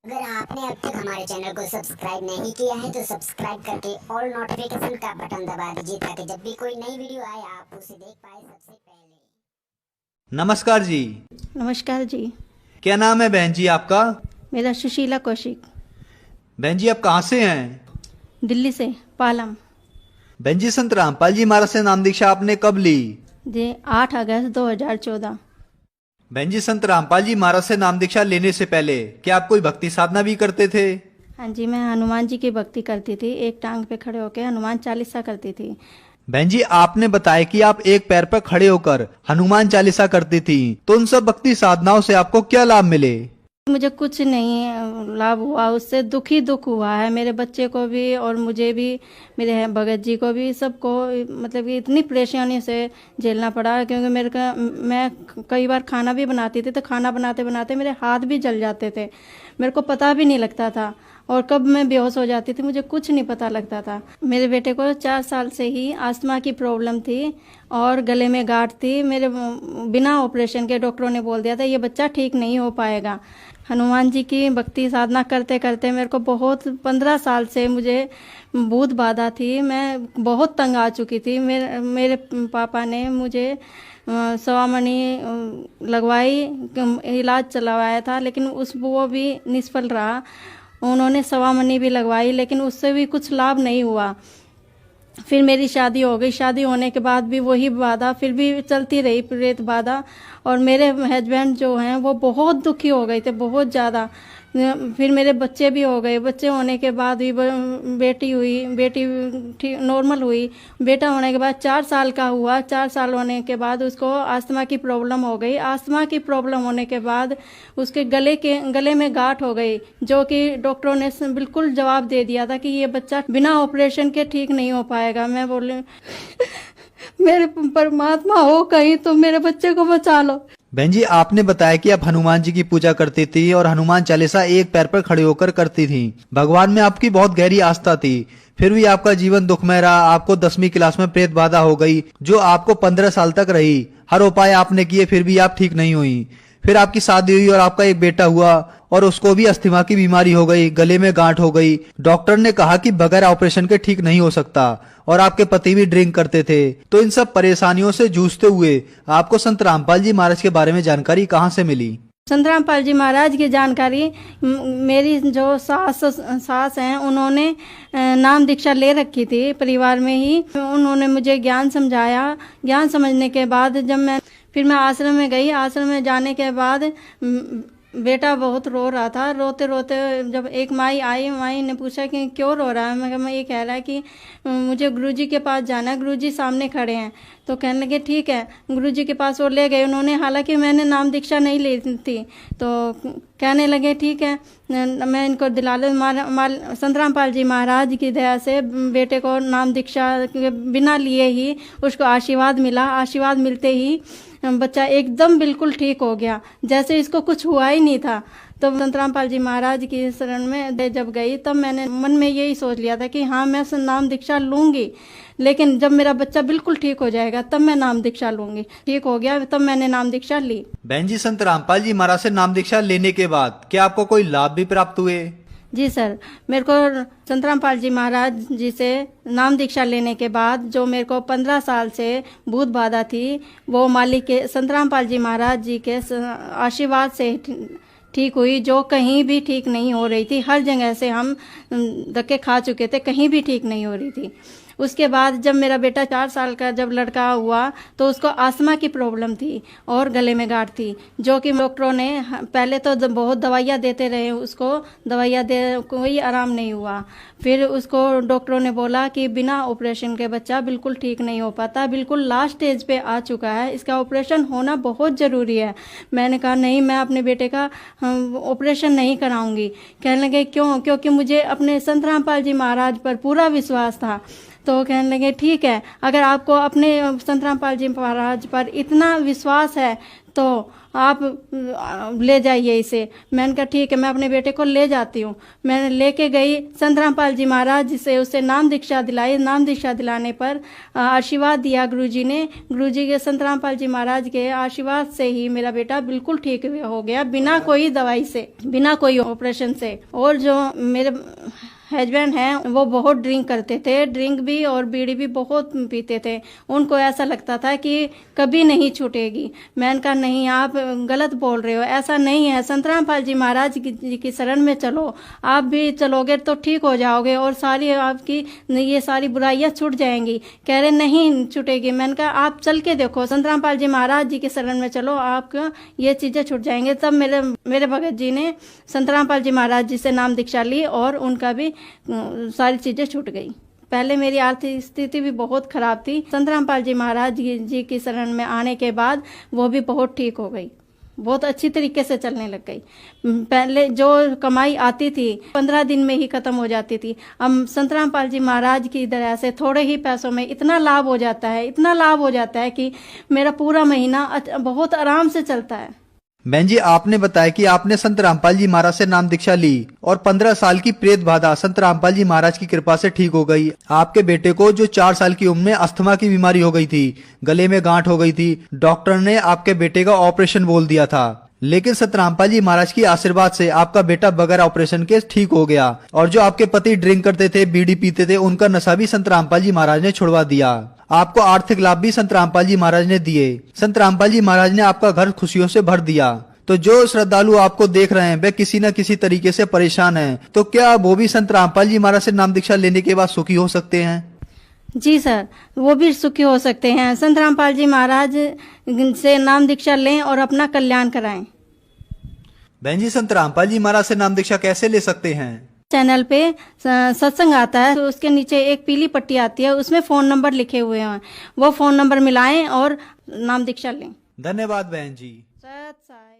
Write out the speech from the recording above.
अगर आपने अब तक हमारे चैनल को सब्सक्राइब नहीं किया है तो सब्सक्राइब करके ऑल नोटिफिकेशन का बटन दबा दीजिए ताकि जब भी कोई नई वीडियो आए आप उसे देख पाए सबसे पहले। नमस्कार जी। नमस्कार जी। क्या नाम है बहन जी आपका? मेरा सुशीला कौशिक। बहन जी आप कहाँ से हैं? दिल्ली से, पालम। बहन जी संत रामपाल जी महाराज से नाम दीक्षा आपने कब ली? जी 8 अगस्त 2014। बहन जी संत रामपाल जी महाराज से नाम दीक्षा लेने से पहले क्या आप कोई भक्ति साधना भी करते थे? हाँ जी, मैं हनुमान जी की भक्ति करती थी। एक टांग पे खड़े होकर हनुमान चालीसा करती थी। बहन जी आपने बताया कि आप एक पैर पर खड़े होकर हनुमान चालीसा करती थी, तो उन सब भक्ति साधनाओं से आपको क्या लाभ मिले? मुझे कुछ नहीं लाभ हुआ, उससे दुख ही दुख हुआ है। मेरे बच्चे को भी और मुझे भी, मेरे भगत जी को भी, सबको मतलब कि इतनी परेशानी से झेलना पड़ा। क्योंकि मैं कई बार खाना भी बनाती थी तो खाना बनाते बनाते मेरे हाथ भी जल जाते थे। मेरे को पता भी नहीं लगता था और कब मैं बेहोश हो जाती थी मुझे कुछ नहीं पता लगता था। मेरे बेटे को 4 साल से ही अस्थमा की प्रॉब्लम थी और गले में गांठ थी। मेरे बिना ऑपरेशन के डॉक्टरों ने बोल दिया था ये बच्चा ठीक नहीं हो पाएगा। हनुमान जी की भक्ति साधना करते करते मेरे को बहुत 15 साल से मुझे भूत बाधा थी। मैं बहुत तंग आ चुकी थी। मेरे पापा ने मुझे सवामणि लगवाई, इलाज चलवाया था, लेकिन वो भी निष्फल रहा। उन्होंने सवामणि भी लगवाई लेकिन उससे भी कुछ लाभ नहीं हुआ। फिर मेरी शादी हो गई। शादी होने के बाद भी वही बाधा फिर भी चलती रही, प्रेत बाधा। और मेरे हस्बैंड जो हैं वो बहुत दुखी हो गए थे, बहुत ज़्यादा। फिर मेरे बच्चे भी हो गए। बच्चे होने के बाद भी बेटी हुई, बेटी ठीक नॉर्मल हुई। बेटा होने के बाद 4 साल का हुआ। 4 साल होने के बाद उसको अस्थमा की प्रॉब्लम हो गई। अस्थमा की प्रॉब्लम होने के बाद उसके गले में गांठ हो गई, जो कि डॉक्टरों ने बिल्कुल जवाब दे दिया था कि ये बच्चा बिना ऑपरेशन के ठीक नहीं हो पाएगा। मैं बोली मेरे परमात्मा हो कहीं तो मेरे बच्चे को बचा लो। बहन जी आपने बताया कि आप हनुमान जी की पूजा करती थी और हनुमान चालीसा एक पैर पर खड़े होकर करती थी। भगवान में आपकी बहुत गहरी आस्था थी, फिर भी आपका जीवन दुखमय रहा। आपको 10वीं क्लास में प्रेत बाधा हो गई जो आपको 15 साल तक रही। हर उपाय आपने किए फिर भी आप ठीक नहीं हुई। फिर आपकी शादी हुई और आपका एक बेटा हुआ और उसको भी अस्थमा की बीमारी हो गई, गले में गांठ हो गई। डॉक्टर ने कहा कि बगैर ऑपरेशन के ठीक नहीं हो सकता और आपके पति भी ड्रिंक करते थे। तो इन सब परेशानियों से जूझते हुए आपको संत रामपाल जी महाराज के बारे में जानकारी कहाँ से मिली? संत रामपाल जी महाराज की जानकारी मेरी जो सास हैं उन्होंने नाम दीक्षा ले रखी थी परिवार में ही। उन्होंने मुझे ज्ञान समझाया। ज्ञान समझने के बाद फिर मैं आश्रम में गई। आश्रम में जाने के बाद बेटा बहुत रो रहा था। रोते रोते जब एक माई आई, माई ने पूछा कि क्यों रो रहा है। मैं कहा ये कह रहा है कि मुझे गुरुजी के पास जाना है, गुरुजी सामने खड़े हैं। तो कहने लगे ठीक है। गुरुजी के पास वो ले गए उन्होंने, हालांकि मैंने नाम दीक्षा नहीं ली थी। तो कहने लगे ठीक है मैं इनको दिला लूँ। संत रामपाल जी महाराज की दया से बेटे को नाम दीक्षा के बिना लिए ही उसको आशीर्वाद मिला। आशीर्वाद मिलते ही बच्चा एकदम बिल्कुल ठीक हो गया, जैसे इसको कुछ हुआ ही नहीं था। तो संत रामपाल जी महाराज की शरण में जब गई तब मैंने मन में यही सोच लिया था कि हाँ मैं नाम दीक्षा लूँगी, लेकिन जब मेरा बच्चा बिल्कुल ठीक हो जाएगा तब मैं नाम दीक्षा लूँगी। ठीक हो गया तब मैंने नाम दीक्षा ली। बहन जी संत रामपाल जी महाराज से नाम दीक्षा लेने के बाद क्या आपको कोई लाभ भी प्राप्त हुए? जी सर, मेरे को संत रामपाल जी महाराज जी से नाम दीक्षा लेने के बाद जो मेरे को 15 साल से भूत बाधा थी वो मालिक के संत रामपाल जी महाराज जी के आशीर्वाद से ठीक हुई, जो कहीं भी ठीक नहीं हो रही थी। हर जगह से हम धक्के खा चुके थे, कहीं भी ठीक नहीं हो रही थी। उसके बाद जब मेरा बेटा 4 साल का जब लड़का हुआ तो उसको अस्थमा की प्रॉब्लम थी और गले में गांठ थी, जो कि डॉक्टरों ने पहले तो बहुत दवाइयाँ देते रहे उसको, दवाइयाँ दे कोई आराम नहीं हुआ। फिर उसको डॉक्टरों ने बोला कि बिना ऑपरेशन के बच्चा बिल्कुल ठीक नहीं हो पाता, बिल्कुल लास्ट स्टेज पे आ चुका है, इसका ऑपरेशन होना बहुत ज़रूरी है। मैंने कहा नहीं मैं अपने बेटे का ऑपरेशन नहीं कराऊंगी। कहने लगे क्यों? क्योंकि मुझे अपने संत रामपाल जी महाराज पर पूरा विश्वास था। तो कहने लगे ठीक है, अगर आपको अपने संत रामपाल जी महाराज पर इतना विश्वास है तो आप ले जाइए इसे। मैंने कहा ठीक है, मैं अपने बेटे को ले जाती हूँ। मैंने लेके गई संत रामपाल जी महाराज से, उसे नाम दीक्षा दिलाई। नाम दीक्षा दिलाने पर आशीर्वाद दिया गुरुजी ने। गुरुजी के संत रामपाल जी महाराज के आशीर्वाद से ही मेरा बेटा बिल्कुल ठीक हो गया, बिना कोई दवाई से, बिना कोई ऑपरेशन से। और जो मेरे हस्बैंड हैं वो बहुत ड्रिंक करते थे, ड्रिंक भी और बीड़ी भी बहुत पीते थे। उनको ऐसा लगता था कि कभी नहीं छूटेगी। मैंने कहा नहीं, आप गलत बोल रहे हो, ऐसा नहीं है। संत रामपाल जी महाराज जी की शरण में चलो, आप भी चलोगे तो ठीक हो जाओगे और सारी आपकी ये सारी बुराइयां छूट जाएंगी। कह रहे नहीं छूटेगी। मैंने कहा आप चल के देखो, संत रामपाल जी महाराज जी की शरण में चलो, आपको ये चीज़ें छूट जाएंगे। तब मेरे भगत जी ने संत रामपाल जी महाराज जी से नाम दीक्षा ली और उनका भी सारी चीजें छूट गई। पहले मेरी आर्थिक स्थिति भी बहुत खराब थी। संत रामपाल जी महाराज जी की शरण में आने के बाद वो भी बहुत ठीक हो गई, बहुत अच्छी तरीके से चलने लग गई। पहले जो कमाई आती थी 15 दिन में ही खत्म हो जाती थी। अब संत रामपाल जी महाराज की दया से थोड़े ही पैसों में इतना लाभ हो जाता है, इतना लाभ हो जाता है कि मेरा पूरा महीना बहुत आराम से चलता है। बहन जी, आपने बताया कि आपने संत रामपाल जी महाराज से नाम दीक्षा ली और 15 साल की प्रेत बाधा संत रामपाल जी महाराज की कृपा से ठीक हो गई। आपके बेटे को जो 4 साल की उम्र में अस्थमा की बीमारी हो गई थी, गले में गांठ हो गई थी, डॉक्टर ने आपके बेटे का ऑपरेशन बोल दिया था, लेकिन संत रामपाल जी महाराज की आशीर्वाद से आपका बेटा बगैर ऑपरेशन के ठीक हो गया। और जो आपके पति ड्रिंक करते थे, बीड़ी पीते थे, उनका नशा भी संत रामपाल जी महाराज ने छुड़वा दिया। आपको आर्थिक लाभ भी संत रामपाल जी महाराज ने दिए। संत रामपाल जी महाराज ने आपका घर खुशियों से भर दिया। तो जो श्रद्धालु आपको देख रहे हैं वे किसी न किसी तरीके से परेशान हैं, तो क्या वो भी संत रामपाल जी महाराज से नाम दीक्षा लेने के बाद सुखी हो सकते हैं? जी सर, वो भी सुखी हो सकते हैं। संत रामपाल जी महाराज से नाम दीक्षा लें और अपना कल्याण कराएं। बहन जी, संत रामपाल जी महाराज से नाम दीक्षा कैसे ले सकते हैं? चैनल पे सत्संग आता है, तो उसके नीचे एक पीली पट्टी आती है, उसमें फोन नंबर लिखे हुए हैं, वो फोन नंबर मिलाएं और नाम दीक्षा लें। धन्यवाद बहन जी। सत साई।